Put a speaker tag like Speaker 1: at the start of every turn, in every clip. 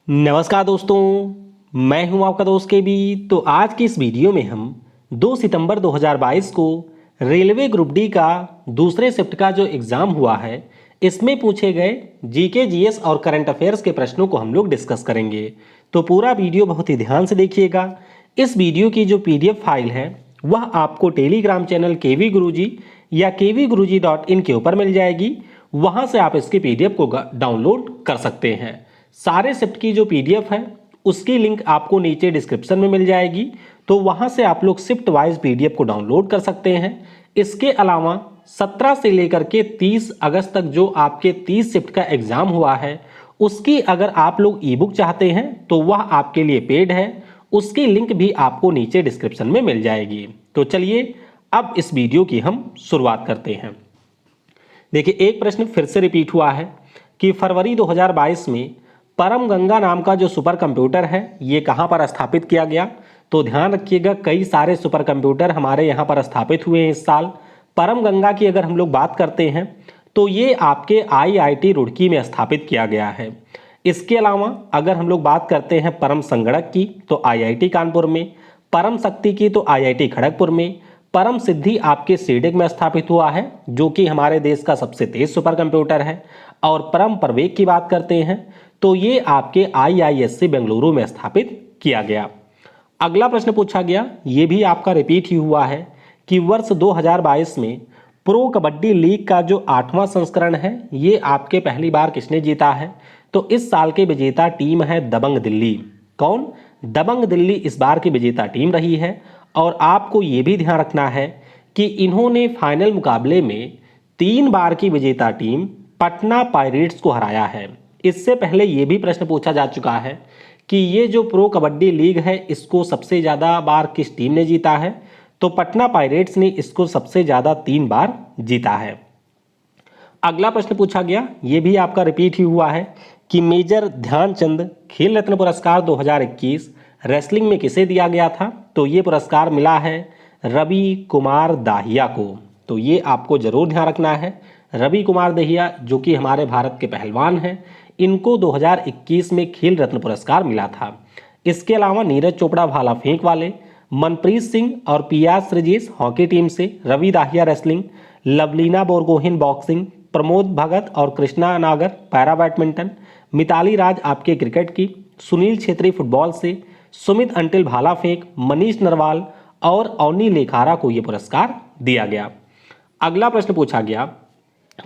Speaker 1: नमस्कार दोस्तों, मैं हूं आपका दोस्त के बी। तो आज की इस वीडियो में हम 2 सितंबर 2022 को रेलवे ग्रुप डी का दूसरे शिफ्ट का जो एग्ज़ाम हुआ है, इसमें पूछे गए जीके जीएस और करंट अफेयर्स के प्रश्नों को हम लोग डिस्कस करेंगे। तो पूरा वीडियो बहुत ही ध्यान से देखिएगा। इस वीडियो की जो पीडीएफ फाइल है वह आपको टेलीग्राम चैनल केवी गुरुजी या kvguruji.in के ऊपर मिल जाएगी। वहां से आप इसकी पीडीएफ को डाउनलोड कर सकते हैं। सारे शिफ्ट की जो पीडीएफ है उसकी लिंक आपको नीचे डिस्क्रिप्शन में मिल जाएगी, तो वहां से आप लोग शिफ्ट वाइज पीडीएफ को डाउनलोड कर सकते हैं। इसके अलावा 17 से लेकर के 30 अगस्त तक जो आपके 30 शिफ्ट का एग्जाम हुआ है, उसकी अगर आप लोग ई बुक चाहते हैं तो वह आपके लिए पेड है। उसकी लिंक भी आपको नीचे डिस्क्रिप्शन में मिल जाएगी। तो चलिए अब इस वीडियो की हम शुरुआत करते हैं। देखिए, एक प्रश्न फिर से रिपीट हुआ है कि फरवरी 2022 में परम गंगा नाम का जो सुपर कंप्यूटर है ये कहाँ पर स्थापित किया गया। तो ध्यान रखिएगा, कई सारे सुपर कंप्यूटर हमारे यहाँ पर स्थापित हुए हैं इस साल। परम गंगा की अगर हम लोग बात करते हैं तो ये आपके आईआईटी रुड़की में स्थापित किया गया है। इसके अलावा अगर हम लोग बात करते हैं परम संगणक की तो आईआईटी कानपुर में, परम शक्ति की तो आईआईटी खड़गपुर में, परम सिद्धि आपके सीडेक में स्थापित हुआ है जो कि हमारे देश का सबसे तेज सुपर कंप्यूटर है। और परम प्रवेग की बात करते हैं तो ये आपके आईआईएससी बेंगलुरु में स्थापित किया गया। अगला प्रश्न पूछा गया, ये भी आपका रिपीट ही हुआ है कि वर्ष 2022 में प्रो कबड्डी लीग का जो 8वां संस्करण है ये आपके पहली बार किसने जीता है। तो इस साल के विजेता टीम है दबंग दिल्ली। कौन? दबंग दिल्ली इस बार की विजेता टीम रही है। और आपको ये भी ध्यान रखना है कि इन्होंने फाइनल मुकाबले में 3 बार की विजेता टीम पटना पायरेट्स को हराया है। इससे पहले ये भी प्रश्न पूछा जा चुका है कि ये जो प्रो कबड्डी लीग है इसको सबसे ज़्यादा बार किस टीम ने जीता है। तो पटना पायरेट्स ने इसको सबसे ज़्यादा 3 बार जीता है। अगला प्रश्न पूछा गया, ये भी आपका रिपीट ही हुआ है कि मेजर ध्यानचंद खेल रत्न पुरस्कार 2021 रेसलिंग में किसे दिया गया था। तो ये पुरस्कार मिला है रवि कुमार दाहिया को। तो ये आपको जरूर ध्यान रखना है, रवि कुमार दहिया जो कि हमारे भारत के पहलवान हैं, इनको 2021 में खेल रत्न पुरस्कार मिला था। इसके अलावा नीरज चोपड़ा भाला फेंक वाले, मनप्रीत सिंह और पियाज श्रीजेश हॉकी टीम से, रवि दाहिया रेसलिंग, लवलीना बोरगोहिन बॉक्सिंग, प्रमोद भगत और कृष्णा नागर पैरा बैडमिंटन, मिताली राज आपके क्रिकेट की, सुनील छेत्री फुटबॉल से, सुमित अंटिल भाला फेंक, मनीष नरवाल और अवनी लेखारा को यह पुरस्कार दिया गया। अगला प्रश्न पूछा गया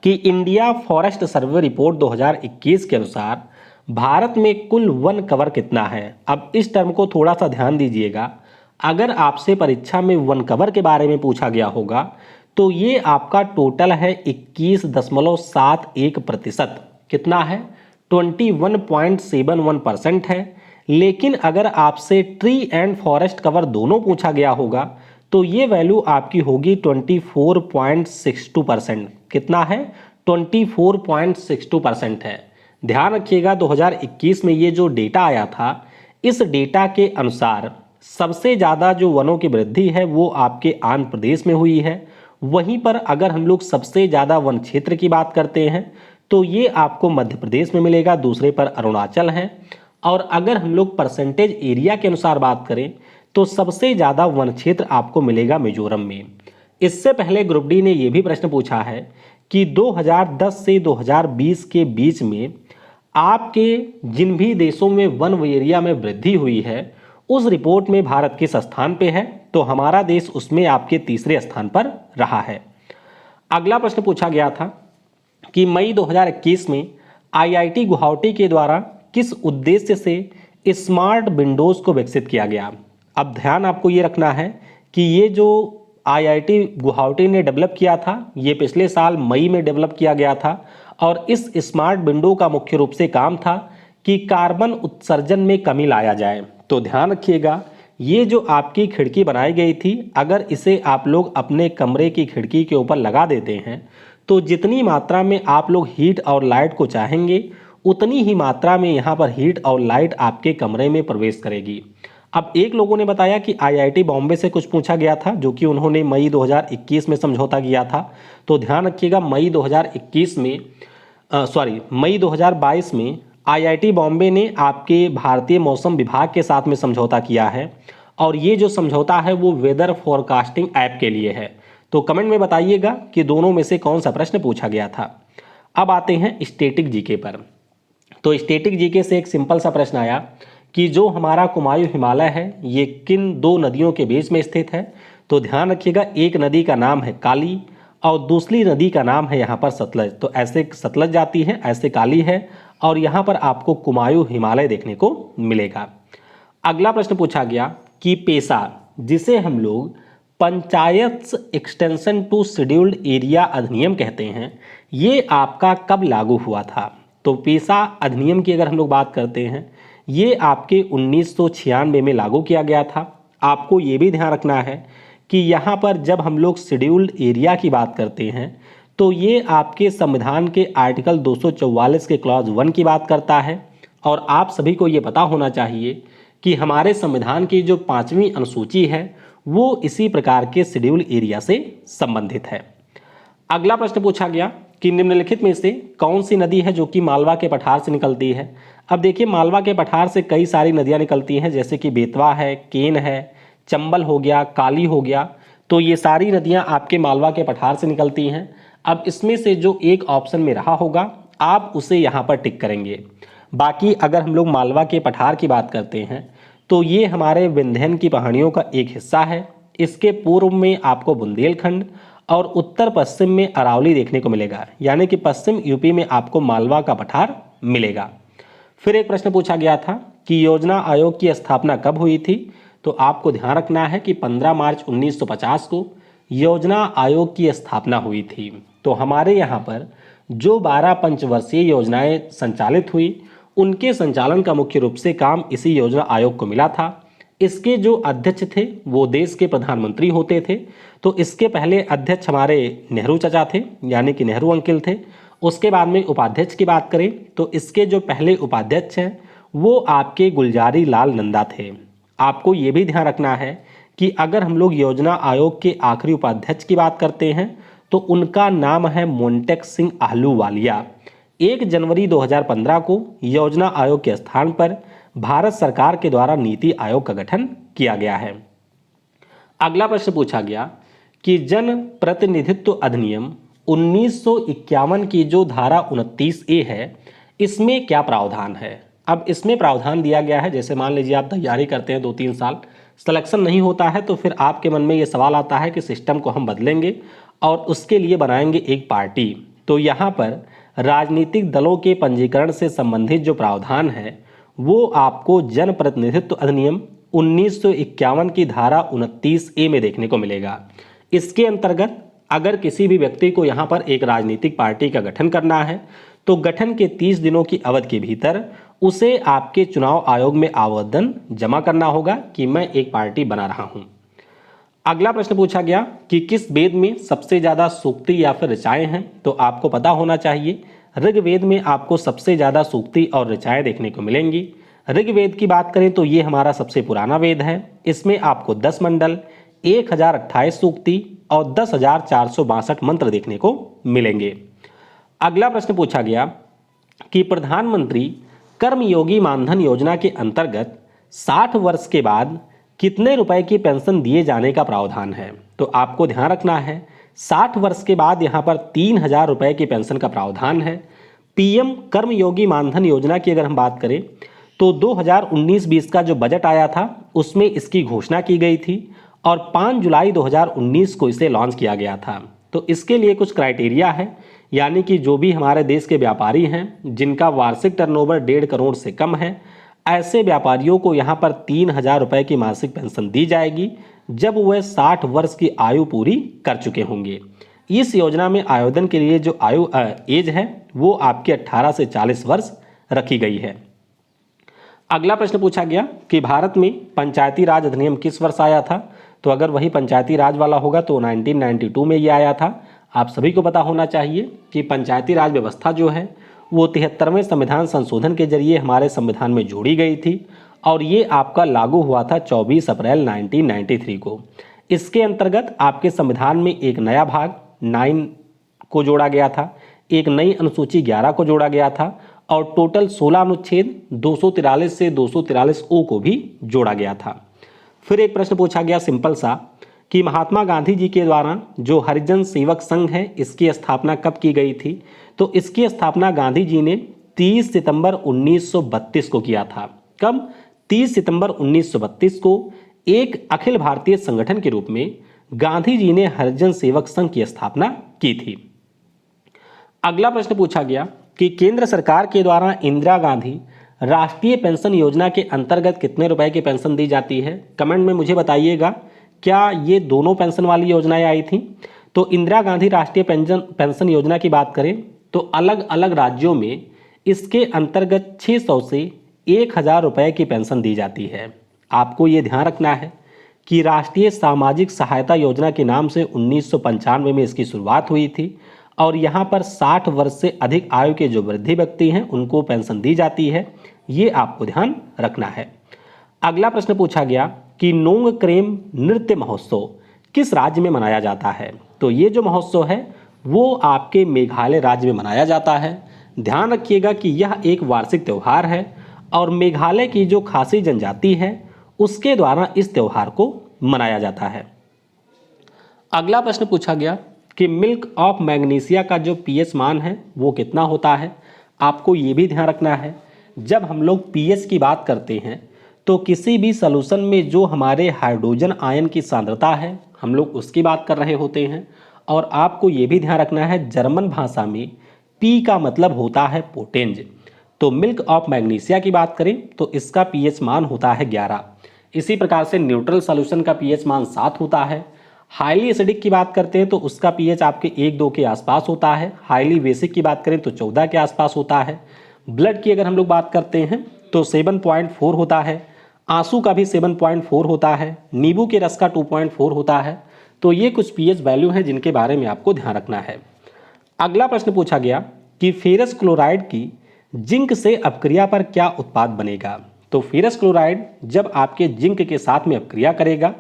Speaker 1: कि इंडिया फॉरेस्ट सर्वे रिपोर्ट 2021 के अनुसार भारत में कुल वन कवर कितना है। अब इस टर्म को थोड़ा सा ध्यान दीजिएगा। अगर आपसे परीक्षा में वन कवर के बारे में पूछा गया होगा तो ये आपका टोटल है 21.71%। कितना है? 21.71% है। लेकिन अगर आपसे ट्री एंड फॉरेस्ट कवर दोनों पूछा गया होगा तो ये वैल्यू आपकी होगी 24.62%। कितना है? 24.62% है। ध्यान रखिएगा 2021 में ये जो डेटा आया था, इस डेटा के अनुसार सबसे ज़्यादा जो वनों की वृद्धि है वो आपके आंध्र प्रदेश में हुई है। वहीं पर अगर हम लोग सबसे ज़्यादा वन क्षेत्र की बात करते हैं तो ये आपको मध्य प्रदेश में मिलेगा, दूसरे पर अरुणाचल है। और अगर हम लोग परसेंटेज एरिया के अनुसार बात करें तो सबसे ज़्यादा वन क्षेत्र आपको मिलेगा मिजोरम में। इससे पहले ग्रुप डी ने यह भी प्रश्न पूछा है कि 2010 से 2020 के बीच में आपके जिन भी देशों में वन एरिया में वृद्धि हुई है उस रिपोर्ट में भारत किस स्थान पे है। तो हमारा देश उसमें आपके तीसरे स्थान पर रहा है। अगला प्रश्न पूछा गया था कि मई 2021 में आईआईटी गुवाहाटी के द्वारा किस उद्देश्य से स्मार्ट विंडोज़ को विकसित किया गया। अब ध्यान आपको ये रखना है कि ये जो आईआईटी गुवाहाटी ने डेवलप किया था ये पिछले साल मई में डेवलप किया गया था। और इस स्मार्ट विंडो का मुख्य रूप से काम था कि कार्बन उत्सर्जन में कमी लाया जाए। तो ध्यान रखिएगा, ये जो आपकी खिड़की बनाई गई थी, अगर इसे आप लोग अपने कमरे की खिड़की के ऊपर लगा देते हैं तो जितनी मात्रा में आप लोग हीट और लाइट को चाहेंगे उतनी ही मात्रा में यहाँ पर हीट और लाइट आपके कमरे में प्रवेश करेगी। अब एक लोगों ने बताया कि आईआईटी बॉम्बे से कुछ पूछा गया था जो कि उन्होंने मई 2021 में समझौता किया था। तो ध्यान रखिएगा मई 2022 में आईआईटी बॉम्बे ने आपके भारतीय मौसम विभाग के साथ में समझौता किया है और ये जो समझौता है वो वेदर फोरकास्टिंग ऐप के लिए है। तो कमेंट में बताइएगा कि दोनों में से कौन सा प्रश्न पूछा गया था। अब आते हैं स्टैटिक जीके पर। तो स्टैटिक जीके से एक सिंपल सा प्रश्न आया कि जो हमारा कुमायूं हिमालय है ये किन दो नदियों के बीच में स्थित है। तो ध्यान रखिएगा, एक नदी का नाम है काली और दूसरी नदी का नाम है यहाँ पर सतलज। तो ऐसे सतलज जाती है, ऐसे काली है और यहाँ पर आपको कुमायूं हिमालय देखने को मिलेगा। अगला प्रश्न पूछा गया कि पेशा, जिसे हम लोग panchayat extension to scheduled area अधिनियम कहते हैं, ये आपका कब लागू हुआ था। तो पेशा अधिनियम की अगर हम लोग बात करते हैं, ये आपके 1996 में लागू किया गया था। आपको ये भी ध्यान रखना है कि यहाँ पर जब हम लोग शेड्यूल्ड एरिया की बात करते हैं तो ये आपके संविधान के आर्टिकल 244 के क्लॉज 1 की बात करता है। और आप सभी को ये पता होना चाहिए कि हमारे संविधान की जो 5वीं अनुसूची है वो इसी प्रकार के शेड्यूल एरिया से संबंधित है। अगला प्रश्न पूछा गया कि निम्नलिखित में से कौन सी नदी है जो कि मालवा के पठार से निकलती है। अब देखिए, मालवा के पठार से कई सारी नदियां निकलती हैं, जैसे कि बेतवा है, केन है, चंबल हो गया, काली हो गया। तो ये सारी नदियां आपके मालवा के पठार से निकलती हैं। अब इसमें से जो एक ऑप्शन में रहा होगा आप उसे यहाँ पर टिक करेंगे। बाकी अगर हम लोग मालवा के पठार की बात करते हैं तो ये हमारे विंध्यन की पहाड़ियों का एक हिस्सा है। इसके पूर्व में आपको बुंदेलखंड और उत्तर पश्चिम में अरावली देखने को मिलेगा, यानी कि पश्चिम यूपी में आपको मालवा का पठार मिलेगा। फिर एक प्रश्न पूछा गया था कि योजना आयोग की स्थापना कब हुई थी। तो आपको ध्यान रखना है कि 15 मार्च 1950 को योजना आयोग की स्थापना हुई थी। तो हमारे यहाँ पर जो 12 पंचवर्षीय योजनाएं संचालित हुई उनके संचालन का मुख्य रूप से काम इसी योजना आयोग को मिला था। इसके जो अध्यक्ष थे वो देश के प्रधानमंत्री होते थे। तो इसके पहले अध्यक्ष हमारे नेहरू चाचा थे, यानी कि नेहरू अंकल थे। उसके बाद में उपाध्यक्ष की बात करें तो इसके जो पहले उपाध्यक्ष हैं वो आपके गुलजारी लाल नंदा थे। आपको ये भी ध्यान रखना है कि अगर हम लोग योजना आयोग के आखिरी उपाध्यक्ष की बात करते हैं तो उनका नाम है मोंटेक सिंह आहलूवालिया। 1 जनवरी 2015 को योजना आयोग के स्थान पर भारत सरकार के द्वारा नीति आयोग का गठन किया गया है। अगला प्रश्न पूछा गया कि जन प्रतिनिधित्व अधिनियम 1951 की जो धारा 29A है, इसमें क्या प्रावधान है। अब इसमें प्रावधान दिया गया है, जैसे मान लीजिए आप तैयारी करते हैं 2-3 साल, सिलेक्शन नहीं होता है तो फिर आपके मन में ये सवाल आता है कि सिस्टम को हम बदलेंगे और उसके लिए बनाएंगे एक पार्टी। तो यहाँ पर राजनीतिक दलों के पंजीकरण से संबंधित जो प्रावधान है वो आपको जन प्रतिनिधित्व अधिनियम 1951 की धारा 29A में देखने को मिलेगा। इसके अंतर्गत अगर किसी भी व्यक्ति को यहाँ पर एक राजनीतिक पार्टी का गठन करना है तो गठन के 30 दिनों की अवधि के भीतर उसे आपके चुनाव आयोग में आवेदन जमा करना होगा कि मैं एक पार्टी बना रहा हूँ। अगला प्रश्न पूछा गया कि किस वेद में सबसे ज़्यादा सूक्ति या फिर ऋचाएँ हैं। तो आपको पता होना चाहिए ऋग्वेद में आपको सबसे ज़्यादा सूक्ति और ऋचाएँ देखने को मिलेंगी। ऋग्वेद की बात करें तो ये हमारा सबसे पुराना वेद है। इसमें आपको 10 मंडल, 1028 सूक्ति और 10,462 मंत्र देखने को मिलेंगे। अगला प्रश्न पूछा गया कि प्रधानमंत्री कर्मयोगी मानधन योजना के अंतर्गत 60 वर्ष के बाद कितने रुपए की पेंशन दिए जाने का प्रावधान है। तो आपको ध्यान रखना है 60 वर्ष के बाद यहाँ पर 3,000 रुपए की पेंशन का प्रावधान है। पीएम कर्मयोगी मानधन योजना की अगर हम बात करें तो 2019-20 का जो बजट आया था उसमें इसकी घोषणा की गई थी और 5 जुलाई 2019 को इसे लॉन्च किया गया था। तो इसके लिए कुछ क्राइटेरिया है, यानी कि जो भी हमारे देश के व्यापारी हैं जिनका वार्षिक टर्नओवर 1.5 करोड़ से कम है, ऐसे व्यापारियों को यहाँ पर 3,000 रुपए की मासिक पेंशन दी जाएगी जब वह 60 वर्ष की आयु पूरी कर चुके होंगे। इस योजना में आवेदन के लिए जो आयु एज है वो आपके 18 से 40 वर्ष रखी गई है। अगला प्रश्न पूछा गया कि भारत में पंचायती राज अधिनियम किस वर्ष आया था। तो अगर वही पंचायती राज वाला होगा तो 1992 में ये आया था। आप सभी को पता होना चाहिए कि पंचायती राज व्यवस्था जो है वो 73वें संविधान संशोधन के जरिए हमारे संविधान में जोड़ी गई थी और ये आपका लागू हुआ था 24 अप्रैल 1993 को। इसके अंतर्गत आपके संविधान में एक नया भाग 9 को जोड़ा गया था, एक नई अनुसूची 11 को जोड़ा गया था और टोटल 16 अनुच्छेद 243 से 243 ओ को भी जोड़ा गया था। फिर एक प्रश्न पूछा गया सिंपल सा कि महात्मा गांधी जी के द्वारा जो हरिजन सेवक संघ है इसकी स्थापना कब की गई थी? तो इसकी स्थापना गांधी जी ने 30 सितंबर 1932 को किया था। कब? 30 सितंबर 1932 को एक अखिल भारतीय संगठन के रूप में गांधी जी ने हरिजन सेवक संघ की स्थापना की थी। अगला प्रश्न पूछा गया कि केंद्र सरकार के द्वारा इंदिरा गांधी राष्ट्रीय पेंशन योजना के अंतर्गत कितने रुपए की पेंशन दी जाती है? कमेंट में मुझे बताइएगा, क्या ये दोनों पेंशन वाली योजनाएं आई थी? तो इंदिरा गांधी राष्ट्रीय पेंशन योजना की बात करें तो अलग अलग राज्यों में इसके अंतर्गत 600 से 1000 रुपए की पेंशन दी जाती है। आपको ये ध्यान रखना है कि राष्ट्रीय सामाजिक सहायता योजना के नाम से 1995 में इसकी शुरुआत हुई थी और यहाँ पर 60 वर्ष से अधिक आयु के जो वृद्ध व्यक्ति हैं उनको पेंशन दी जाती है। ये आपको ध्यान रखना है। अगला प्रश्न पूछा गया कि नोंगक्रेम नृत्य महोत्सव किस राज्य में मनाया जाता है? तो ये जो महोत्सव है वो आपके मेघालय राज्य में मनाया जाता है। ध्यान रखिएगा कि यह एक वार्षिक त्यौहार है और मेघालय की जो खासी जनजाति है उसके द्वारा इस त्यौहार को मनाया जाता है। अगला प्रश्न पूछा गया कि मिल्क ऑफ मैग्नीशिया का जो पीएच मान है वो कितना होता है? आपको ये भी ध्यान रखना है, जब हम लोग पीएच की बात करते हैं तो किसी भी सॉल्यूशन में जो हमारे हाइड्रोजन आयन की सांद्रता है हम लोग उसकी बात कर रहे होते हैं। और आपको ये भी ध्यान रखना है, जर्मन भाषा में पी का मतलब होता है पोटेंज। तो मिल्क ऑफ मैग्नीशिया की बात करें तो इसका पीएच मान होता है 11। इसी प्रकार से न्यूट्रल सॉल्यूशन का पीएच मान 7 होता है। हाईली एसिडिक की बात करते हैं तो उसका पीएच आपके 1-2 के आसपास होता है। हाईली बेसिक की बात करें तो 14 के आसपास होता है। ब्लड की अगर हम लोग बात करते हैं तो 7.4 होता है। आंसू का भी 7.4 होता है। नींबू के रस का 2.4 होता है। तो ये कुछ पीएच वैल्यू हैं जिनके बारे में आपको ध्यान रखना है। अगला प्रश्न पूछा गया कि फेरस क्लोराइड की जिंक से अपक्रिया पर क्या उत्पाद बनेगा? तो फेरस क्लोराइड जब आपके जिंक के साथ में अपक्रिया करेगा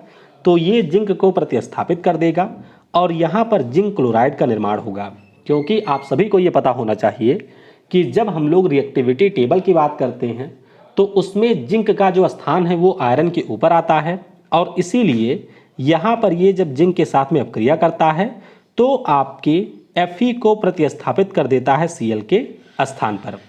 Speaker 1: तो ये जिंक को प्रतिस्थापित कर देगा और यहाँ पर जिंक क्लोराइड का निर्माण होगा। क्योंकि आप सभी को ये पता होना चाहिए कि जब हम लोग रिएक्टिविटी टेबल की बात करते हैं तो उसमें जिंक का जो स्थान है वो आयरन के ऊपर आता है और इसीलिए यहाँ पर ये जब जिंक के साथ में अपक्रिया करता है तो आपके Fe को प्रतिस्थापित कर देता है Cl के स्थान पर।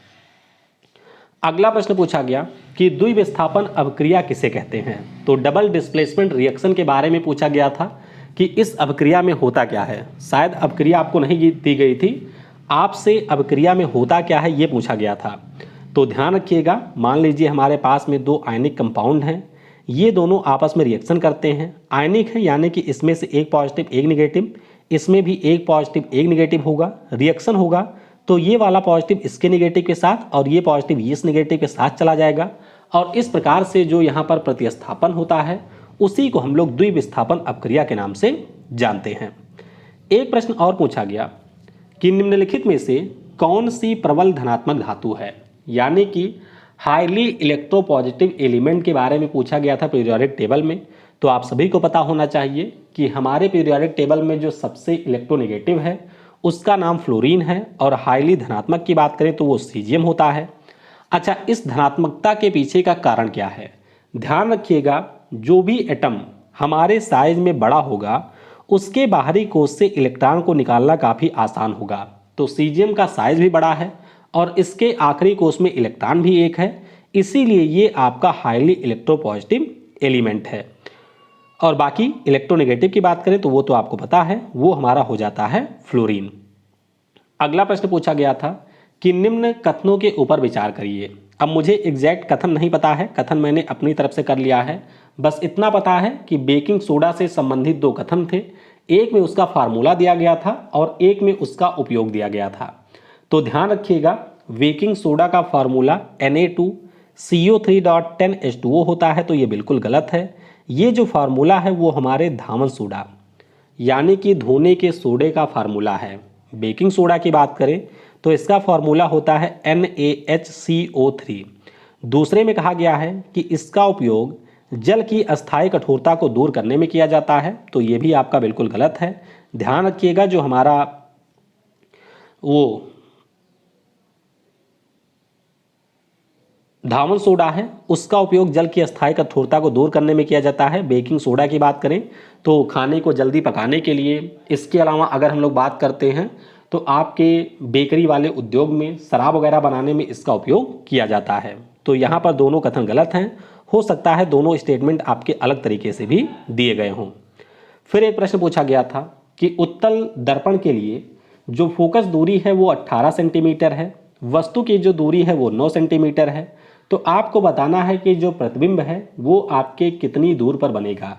Speaker 1: अगला प्रश्न पूछा गया कि द्विविस्थापन अपक्रिया किसे कहते हैं? तो डबल डिस्प्लेसमेंट रिएक्शन के बारे में पूछा गया था कि इस अपक्रिया में होता क्या है। शायद अपक्रिया आपको नहीं दी गई थी, आपसे अपक्रिया में होता क्या है ये पूछा गया था। तो ध्यान रखिएगा, मान लीजिए हमारे पास में 2 आयनिक कंपाउंड हैं, ये दोनों आपस में रिएक्शन करते हैं। आयनिक है यानी कि इसमें से एक पॉजिटिव एक निगेटिव, इसमें भी एक पॉजिटिव एक निगेटिव होगा। रिएक्शन होगा तो ये वाला पॉजिटिव इसके निगेटिव के साथ और ये पॉजिटिव इस निगेटिव के साथ चला जाएगा और इस प्रकार से जो यहाँ पर प्रतिस्थापन होता है उसी को हम लोग द्विविस्थापन अपक्रिया के नाम से जानते हैं। एक प्रश्न और पूछा गया कि निम्नलिखित में से कौन सी प्रबल धनात्मक धातु है? यानी कि हाईली इलेक्ट्रोपॉजिटिव एलिमेंट के बारे में पूछा गया था पीरियोडिक टेबल में। तो आप सभी को पता होना चाहिए कि हमारे पीरियोडिक टेबल में जो सबसे इलेक्ट्रोनेगेटिव है उसका नाम फ्लोरीन है और हाईली धनात्मक की बात करें तो वो सीजियम होता है। अच्छा, इस धनात्मकता के पीछे का कारण क्या है? ध्यान रखिएगा, जो भी एटम हमारे साइज में बड़ा होगा उसके बाहरी कोश से इलेक्ट्रॉन को निकालना काफ़ी आसान होगा। तो सीजियम का साइज भी बड़ा है और इसके आखिरी कोश में इलेक्ट्रॉन भी एक है, इसीलिए ये आपका हाईली इलेक्ट्रोपॉजिटिव एलिमेंट है। और बाकी इलेक्ट्रोनेगेटिव की बात करें तो वो तो आपको पता है, वो हमारा हो जाता है फ्लोरीन। अगला प्रश्न पूछा गया था कि निम्न कथनों के ऊपर विचार करिए। अब मुझे एग्जैक्ट कथन नहीं पता है, कथन मैंने अपनी तरफ से कर लिया है। बस इतना पता है कि बेकिंग सोडा से संबंधित 2 कथन थे, एक में उसका फार्मूला दिया गया था और एक में उसका उपयोग दिया गया था। तो ध्यान रखिएगा, बेकिंग सोडा का फार्मूला Na2CO3.10H2O होता है, तो ये बिल्कुल गलत है। ये जो फार्मूला है वो हमारे धामन सोडा यानी कि धोने के सोडे का फार्मूला है। बेकिंग सोडा की बात करें तो इसका फार्मूला होता है NaHCO3। दूसरे में कहा गया है कि इसका उपयोग जल की अस्थायी कठोरता को दूर करने में किया जाता है, तो ये भी आपका बिल्कुल गलत है। ध्यान रखिएगा, जो हमारा वो धावन सोडा है उसका उपयोग जल की अस्थायी कठोरता को दूर करने में किया जाता है। बेकिंग सोडा की बात करें तो खाने को जल्दी पकाने के लिए। इसके अलावा अगर हम लोग बात करते हैं तो आपके बेकरी वाले उद्योग में शराब वगैरह बनाने में इसका उपयोग किया जाता है। तो यहाँ पर दोनों कथन गलत हैं। हो सकता है दोनों स्टेटमेंट आपके अलग तरीके से भी दिए गए हों। फिर एक प्रश्न पूछा गया था कि उत्तल दर्पण के लिए जो फोकस दूरी है वो 18 सेंटीमीटर है, वस्तु की जो दूरी है वो 9 सेंटीमीटर है। तो आपको बताना है कि जो प्रतिबिंब है वो आपके कितनी दूर पर बनेगा।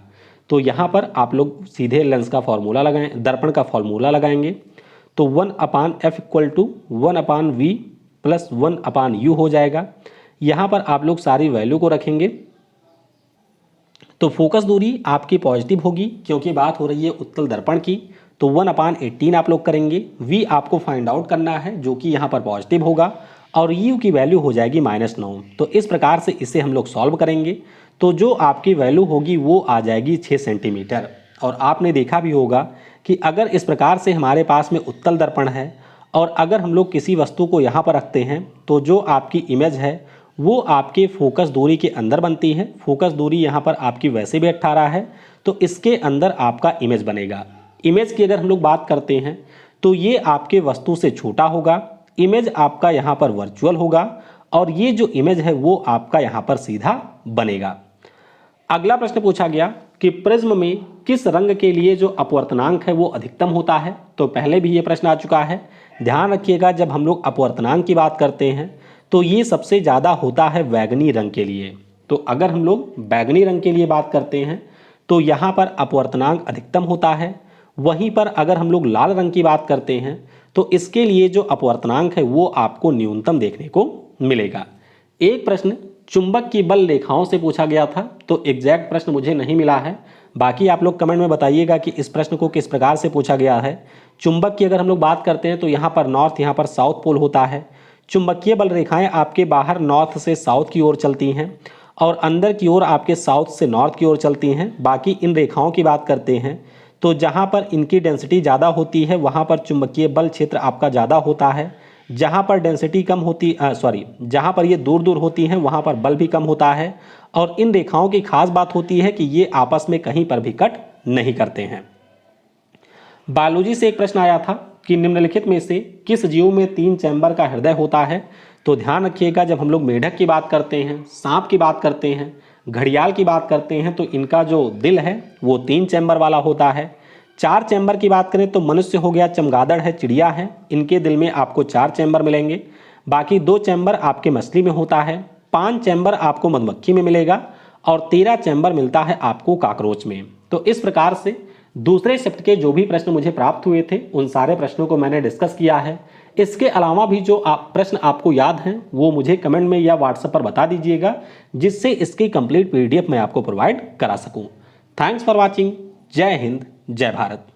Speaker 1: तो यहाँ पर आप लोग सीधे लेंस का फॉर्मूला लगाएं, दर्पण का फॉर्मूला लगाएंगे। तो 1/f equal to 1/v plus 1/u हो जाएगा। यहाँ पर आप लोग सारी वैल्यू को रखेंगे। तो फोकस दूरी आपकी पॉजिटिव होगी क्योंकि बात हो रही है उत्तल दर्पण की। तो 1/18 आप लोग करेंगे। v आपको फाइंड आउट करना है जो कि यहाँ पर पॉजिटिव होगा और u की वैल्यू हो जाएगी -9। तो इस प्रकार से इसे हम लोग सॉल्व करेंगे तो जो आपकी वैल्यू होगी वो आ जाएगी 6 सेंटीमीटर। और आपने देखा भी होगा कि अगर इस प्रकार से हमारे पास में उत्तल दर्पण है और अगर हम लोग किसी वस्तु को यहाँ पर रखते हैं तो जो आपकी इमेज है वो आपके फोकस दूरी के अंदर बनती है। फोकस दूरी यहाँ पर आपकी वैसे भी 18 है तो इसके अंदर आपका इमेज बनेगा। इमेज की अगर हम लोग बात करते हैं तो ये आपके वस्तु से छोटा होगा। इमेज आपका यहाँ पर वर्चुअल होगा और ये जो इमेज है वो आपका यहाँ पर सीधा बनेगा। अगला प्रश्न पूछा गया कि प्रिज्म में किस रंग के लिए जो अपवर्तनांक है वो अधिकतम होता है। तो पहले भी ये प्रश्न आ चुका है। ध्यान रखिएगा जब हम लोग अपवर्तनांक की बात करते हैं तो ये सबसे ज़्यादा होता है बैगनी रंग के लिए। तो अगर हम लोग बैगनी रंग के लिए बात करते हैं तो यहाँ पर अपवर्तनांक अधिकतम होता है। वहीं पर अगर हम लोग लाल रंग की बात करते हैं तो इसके लिए जो अपवर्तनांक है वो आपको न्यूनतम देखने को मिलेगा। एक प्रश्न चुंबक की बल रेखाओं से पूछा गया था तो एग्जैक्ट प्रश्न मुझे नहीं मिला है। बाकी आप लोग कमेंट में बताइएगा कि इस प्रश्न को किस प्रकार से पूछा गया है। चुंबक की अगर हम लोग बात करते हैं तो यहाँ पर नॉर्थ, यहाँ पर साउथ पोल होता है। चुंबकीय बल रेखाएं आपके बाहर नॉर्थ से साउथ की ओर चलती हैं और अंदर की ओर आपके साउथ से नॉर्थ की ओर चलती हैं। बाकी इन रेखाओं की बात करते हैं तो जहाँ पर इनकी डेंसिटी ज़्यादा होती है वहाँ पर चुंबकीय बल क्षेत्र आपका ज़्यादा होता है। जहाँ पर डेंसिटी कम होती जहाँ पर ये दूर दूर होती हैं वहाँ पर बल भी कम होता है। और इन रेखाओं की खास बात होती है कि ये आपस में कहीं पर भी कट नहीं करते हैं। बायोलॉजी से एक प्रश्न आया था कि निम्नलिखित में से किस जीव में 3 चैम्बर का हृदय होता है। तो ध्यान रखिएगा जब हम लोग मेढक की बात करते हैं, सांप की बात करते हैं, घड़ियाल की बात करते हैं तो इनका जो दिल है वो 3 चैम्बर वाला होता है। 4 चैम्बर की बात करें तो मनुष्य हो गया, चमगादड़ है, चिड़िया है, इनके दिल में आपको 4 चैम्बर मिलेंगे। बाकी 2 चैम्बर आपके मछली में होता है, 5 चैम्बर आपको मधुमक्खी में मिलेगा और 13 चैम्बर मिलता है आपको काकरोच में। तो इस प्रकार से दूसरे शिफ्ट के जो भी प्रश्न मुझे प्राप्त हुए थे उन सारे प्रश्नों को मैंने डिस्कस किया है। इसके अलावा भी जो प्रश्न आपको याद हैं वो मुझे कमेंट में या व्हाट्सएप पर बता दीजिएगा जिससे इसकी कंप्लीट PDF मैं आपको प्रोवाइड करा सकूं। Thanks for watching. जय हिंद, जय भारत।